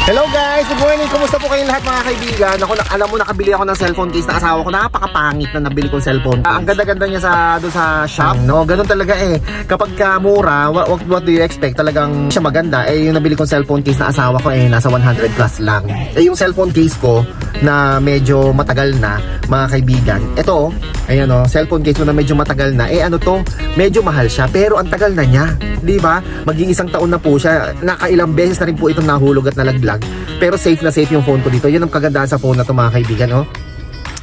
Hello guys, good morning. Kumusta po kayong lahat mga kaibigan? Ako, alam mo, nakabili ako ng cellphone case na asawa ko. Napakapangit na nabili kong cellphone. Ang ganda-ganda niya doon sa shop, no? Ganun talaga eh. Kapag ka mura, what do you expect? Talagang siya maganda. Eh, yung nabili kong cellphone case na asawa ko eh, nasa 100 plus lang. Eh, yung cellphone case ko na medyo matagal na, mga kaibigan. Ito, ayan o, cellphone case ko na medyo matagal na. Eh, ano to? Medyo mahal siya, pero ang tagal na niya. Di ba? Maging isang taon na po siya. Nakailang beses na rin po itong nahulog at nalaglag. Pero safe na safe yung phone ko dito. Yan ang kagandahan sa phone na to mga kaibigan, oh.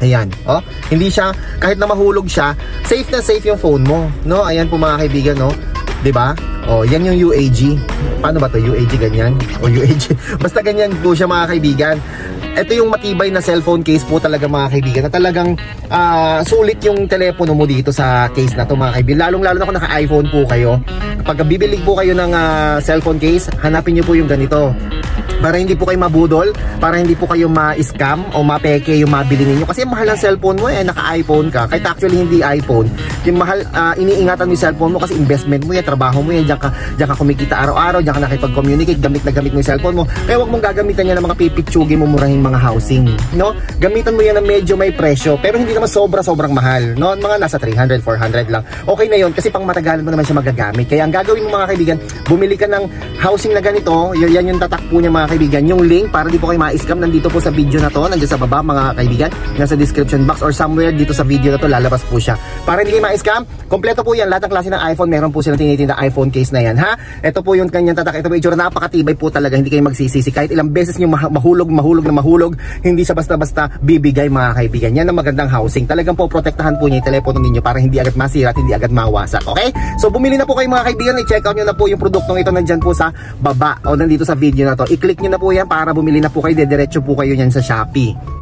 Ayan, oh. Hindi siya, kahit na mahulog siya, safe na safe yung phone mo, no? Ayan po mga kaibigan, no? 'Di ba? Oh, yan yung UAG. Paano ba to? UAG ganyan? O UAG. Basta ganyan po siya mga kaibigan. Ito yung matibay na cellphone case po talaga mga kaibigan, na talagang sulit yung telepono mo dito sa case na to mga kaibigan. Lalong-lalo na kung naka-iPhone po kayo. Pag bibili po kayo ng cellphone case, hanapin nyo po yung ganito. Para hindi po kayo mabudol, para hindi po kayo ma-scam o mapeke yung mabili ninyo. Kasi mahal ang cellphone mo eh, naka-iPhone ka. Kahit actually hindi iPhone, yung mahal, iniingatan mo yung cellphone mo kasi investment mo yan, trabaho mo yan, diyan ka kumikita araw-araw, diyan ka nakipag-communicate, gamit na gamit mo yung cellphone mo. Kaya wag mong gagamitan yan ng mga pipitsugin mo murahin mga housing, no? Gamitan mo yan na medyo may presyo, pero hindi naman sobrang mahal, no? Mga nasa 300, 400 lang. Okay na yun kasi pang matagalan mo naman siya magagamit. Kaya ang gagawin mo mga kaibigan, bumili ka ng housing na ganito, yan yung tatakpo niya mga kaibigan. Yung link para di po kayo ma-scam nandito po sa video na to, nandiyan sa baba mga kaibigan, nasa description box or somewhere dito sa video na to lalabas po siya. Para hindi kayo ma-scam, kompleto po yan, lahat ng klase ng iPhone, meron po silang tinitinda iPhone case na yan, ha? Ito po yung kanyang tatak, ito po yung itsura, napakatibay po talaga, hindi kayo magsisisi. Kahit ilang beses nyo mahulog, hindi siya basta-basta bibigay mga kaibigan. Yan ang magandang housing. Talagang po protektahan po niya yung telepono ninyo para hindi agad masira at hindi agad mawasak, okay? So bumili na po kayo mga kaibigan, i-check out nyo na po yung produktong ito, nandyan po sa baba o nandito sa video na to. I-click nyo na po yan para bumili na po kayo, diretso po kayo yan sa Shopee.